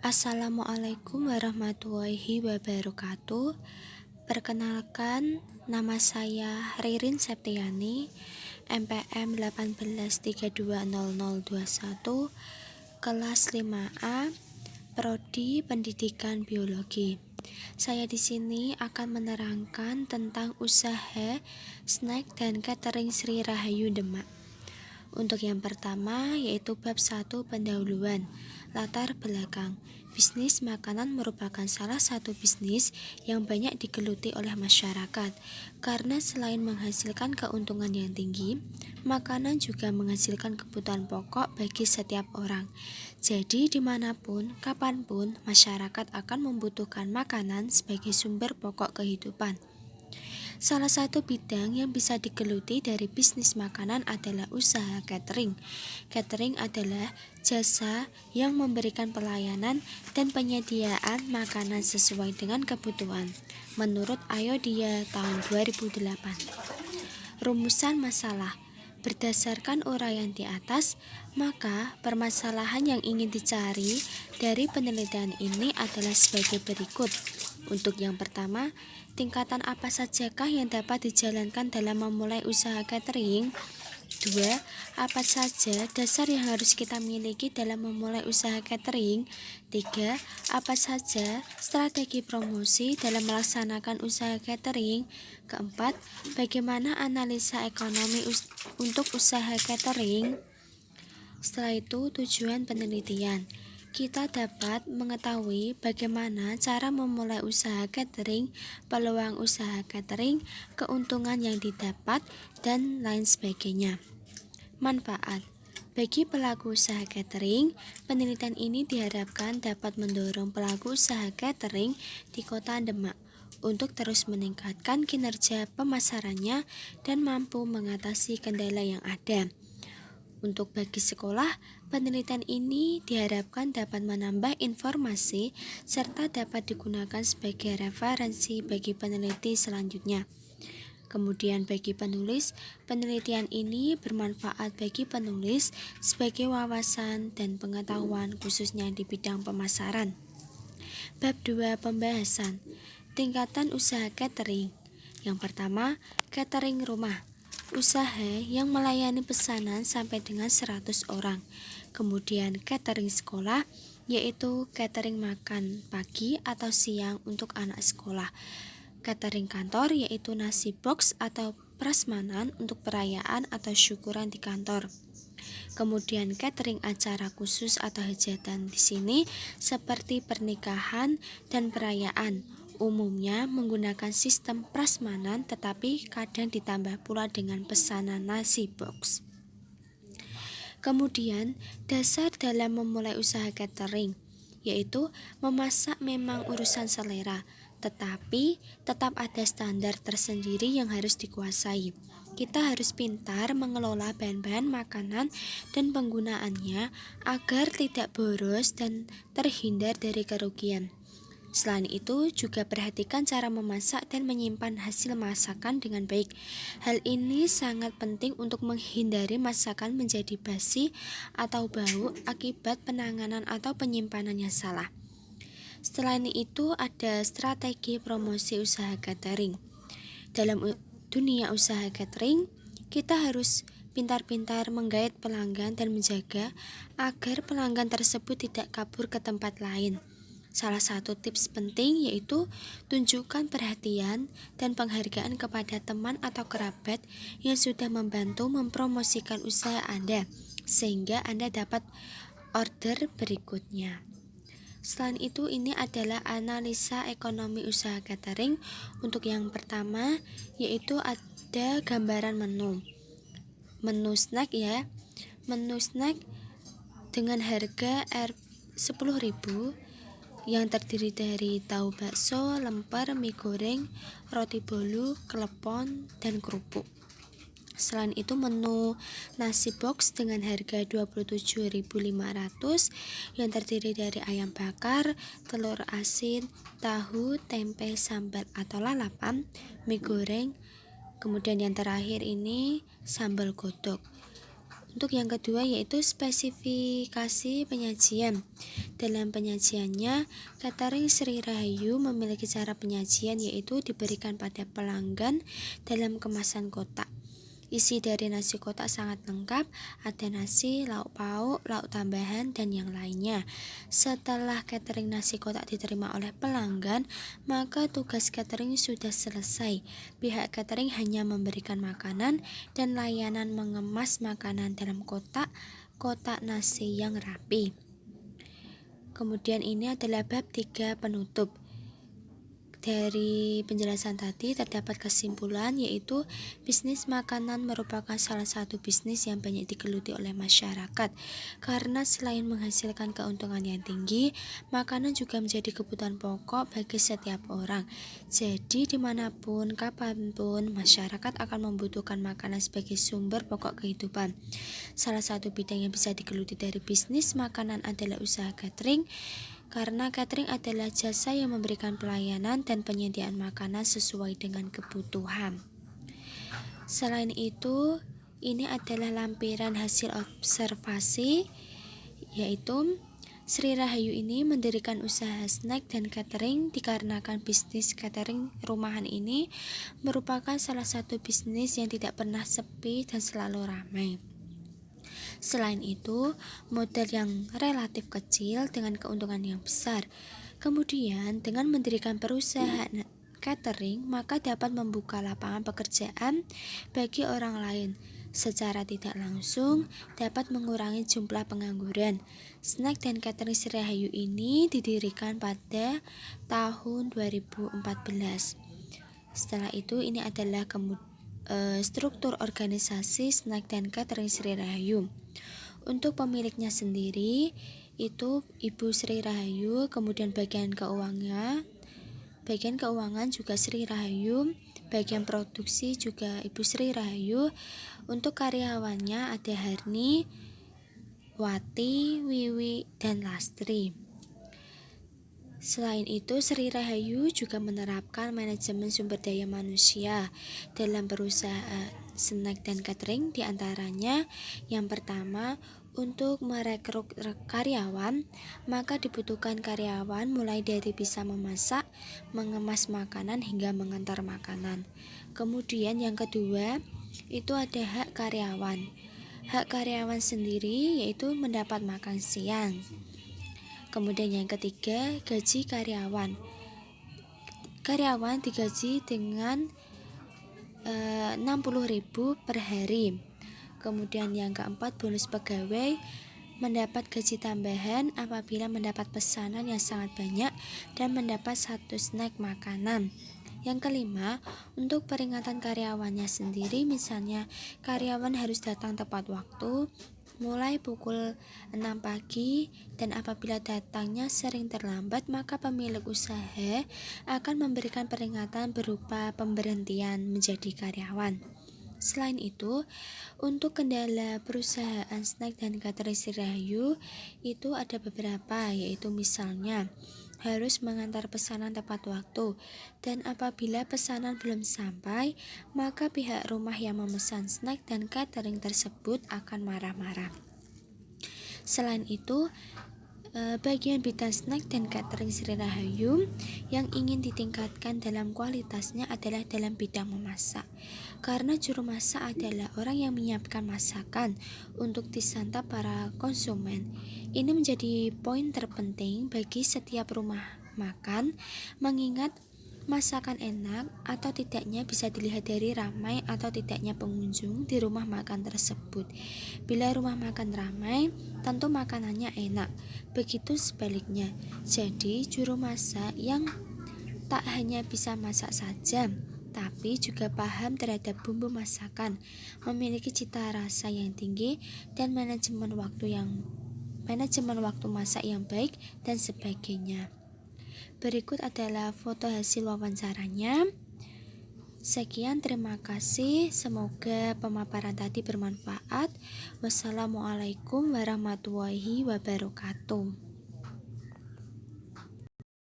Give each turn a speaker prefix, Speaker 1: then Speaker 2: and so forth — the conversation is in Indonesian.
Speaker 1: Assalamualaikum warahmatullahi wabarakatuh. Perkenalkan, nama saya Ririn Septiani, MPM 18320021, kelas 5A, Prodi Pendidikan Biologi. Saya di sini akan menerangkan tentang usaha snack dan catering Sri Rahayu Demak. Untuk yang pertama yaitu bab 1 pendahuluan. Latar belakang. Bisnis makanan merupakan salah satu bisnis yang banyak digeluti oleh masyarakat karena selain menghasilkan keuntungan yang tinggi, makanan juga menghasilkan kebutuhan pokok bagi setiap orang. Jadi dimanapun, kapanpun, masyarakat akan membutuhkan makanan sebagai sumber pokok kehidupan. Salah satu bidang yang bisa digeluti dari bisnis makanan adalah usaha catering. Catering adalah jasa yang memberikan pelayanan dan penyediaan makanan sesuai dengan kebutuhan. Menurut Ayodia tahun 2008. Rumusan masalah. Berdasarkan uraian di atas, maka permasalahan yang ingin dicari dari penelitian ini adalah sebagai berikut. Untuk yang pertama, tingkatan apa sajakah yang dapat dijalankan dalam memulai usaha catering? 2. Apa saja dasar yang harus kita miliki dalam memulai usaha catering? 3. Apa saja strategi promosi dalam melaksanakan usaha catering? Keempat, bagaimana analisa ekonomi untuk usaha catering? Setelah itu, tujuan penelitian. Kita dapat mengetahui bagaimana cara memulai usaha catering, peluang usaha catering, keuntungan yang didapat, dan lain sebagainya. Manfaat. Bagi pelaku usaha catering, penelitian ini diharapkan dapat mendorong pelaku usaha catering di Kota Demak untuk terus meningkatkan kinerja pemasarannya dan mampu mengatasi kendala yang ada. Untuk bagi sekolah, penelitian ini diharapkan dapat menambah informasi serta dapat digunakan sebagai referensi bagi peneliti selanjutnya. Kemudian bagi penulis, penelitian ini bermanfaat bagi penulis sebagai wawasan dan pengetahuan khususnya di bidang pemasaran. Bab 2 pembahasan. Tingkatan usaha catering. Yang pertama, catering rumah. Usaha yang melayani pesanan sampai dengan 100 orang. Kemudian catering sekolah, yaitu catering makan pagi atau siang untuk anak sekolah. Catering kantor, yaitu nasi box atau prasmanan untuk perayaan atau syukuran di kantor. Kemudian catering acara khusus atau hajatan di sini seperti pernikahan dan perayaan. Umumnya menggunakan sistem prasmanan tetapi kadang ditambah pula dengan pesanan nasi box. Kemudian dasar dalam memulai usaha catering, yaitu memasak memang urusan selera, tetapi tetap ada standar tersendiri yang harus dikuasai. Kita harus pintar mengelola bahan-bahan makanan dan penggunaannya agar tidak boros dan terhindar dari kerugian. Selain itu, juga perhatikan cara memasak dan menyimpan hasil masakan dengan baik. Hal ini sangat penting untuk menghindari masakan menjadi basi atau bau akibat penanganan atau penyimpanan yang salah. Selain itu, ada strategi promosi usaha catering. Dalam dunia usaha catering, kita harus pintar-pintar menggait pelanggan dan menjaga agar pelanggan tersebut tidak kabur ke tempat lain. Salah satu tips penting yaitu tunjukkan perhatian dan penghargaan kepada teman atau kerabat yang sudah membantu mempromosikan usaha Anda, sehingga Anda dapat order berikutnya. Selain itu, ini adalah analisa ekonomi usaha catering. Untuk yang pertama, yaitu ada gambaran menu. Menu snack ya. Menu snack dengan harga Rp10.000 yang terdiri dari tahu bakso, lemper, mie goreng, roti bolu, klepon, dan kerupuk. Selain itu, menu nasi box dengan harga Rp27.500 yang terdiri dari ayam bakar, telur asin, tahu, tempe, sambal atau lalapan, mie goreng, kemudian yang terakhir ini sambal godok. Untuk yang kedua yaitu spesifikasi penyajian. Dalam penyajiannya, catering Sri Rahayu memiliki cara penyajian yaitu diberikan pada pelanggan dalam kemasan kotak. Isi dari nasi kotak sangat lengkap, ada nasi, lauk pauk, lauk tambahan, dan yang lainnya. Setelah catering nasi kotak diterima oleh pelanggan, maka tugas catering sudah selesai. Pihak catering hanya memberikan makanan dan layanan mengemas makanan dalam kotak nasi yang rapi. Kemudian ini adalah bab 3 penutup. Dari penjelasan tadi terdapat kesimpulan yaitu bisnis makanan merupakan salah satu bisnis yang banyak digeluti oleh masyarakat karena selain menghasilkan keuntungan yang tinggi, makanan juga menjadi kebutuhan pokok bagi setiap orang. Jadi dimanapun, kapanpun, masyarakat akan membutuhkan makanan sebagai sumber pokok kehidupan. Salah satu bidang yang bisa digeluti dari bisnis makanan adalah usaha catering, karena catering adalah jasa yang memberikan pelayanan dan penyediaan makanan sesuai dengan kebutuhan. Selain itu, ini adalah lampiran hasil observasi, yaitu Sri Rahayu ini mendirikan usaha snack dan catering dikarenakan bisnis catering rumahan ini merupakan salah satu bisnis yang tidak pernah sepi dan selalu ramai. Selain itu, modal yang relatif kecil dengan keuntungan yang besar. Kemudian, dengan mendirikan perusahaan catering, maka dapat membuka lapangan pekerjaan bagi orang lain. Secara tidak langsung, dapat mengurangi jumlah pengangguran. Snack dan catering Sri Rahayu ini didirikan pada tahun 2014. Setelah itu, ini adalah struktur organisasi snack dan catering Sri Rahayu. Untuk pemiliknya sendiri itu Ibu Sri Rahayu, kemudian bagian keuangan juga Sri Rahayu, bagian produksi juga Ibu Sri Rahayu. Untuk karyawannya ada Harni, Wati, Wiwi, dan Lastri. Selain itu, Sri Rahayu juga menerapkan manajemen sumber daya manusia dalam perusahaan snack dan catering, diantaranya yang pertama, untuk merekrut karyawan, maka dibutuhkan karyawan mulai dari bisa memasak, mengemas makanan, hingga mengantar makanan. Kemudian yang kedua, itu ada hak karyawan. Hak karyawan sendiri yaitu mendapat makan siang. Kemudian yang ketiga, gaji karyawan. Karyawan digaji dengan 60.000 per hari. Kemudian yang keempat, bonus pegawai mendapat gaji tambahan apabila mendapat pesanan yang sangat banyak dan mendapat 1 snack makanan. Yang kelima, untuk peringatan karyawannya sendiri, misalnya karyawan harus datang tepat waktu mulai pukul 6 pagi, dan apabila datangnya sering terlambat, maka pemilik usaha akan memberikan peringatan berupa pemberhentian menjadi karyawan. Selain itu, untuk kendala perusahaan snack dan catering Sri Rahayu itu ada beberapa, yaitu misalnya harus mengantar pesanan tepat waktu, dan apabila pesanan belum sampai, maka pihak rumah yang memesan snack dan catering tersebut akan marah-marah. Selain itu, bagian bidang snack dan catering Sri Rahayu yang ingin ditingkatkan dalam kualitasnya adalah dalam bidang memasak, karena juru masak adalah orang yang menyiapkan masakan untuk disantap para konsumen. Ini menjadi poin terpenting bagi setiap rumah makan, mengingat masakan enak atau tidaknya bisa dilihat dari ramai atau tidaknya pengunjung di rumah makan tersebut. Bila rumah makan ramai, tentu makanannya enak. Begitu sebaliknya. Jadi, juru masak yang tak hanya bisa masak saja, tapi juga paham terhadap bumbu masakan, memiliki cita rasa yang tinggi, dan manajemen waktu masak yang baik, dan sebagainya. Berikut adalah foto hasil wawancaranya. Sekian, terima kasih. Semoga pemaparan tadi bermanfaat. Wassalamualaikum warahmatullahi wabarakatuh.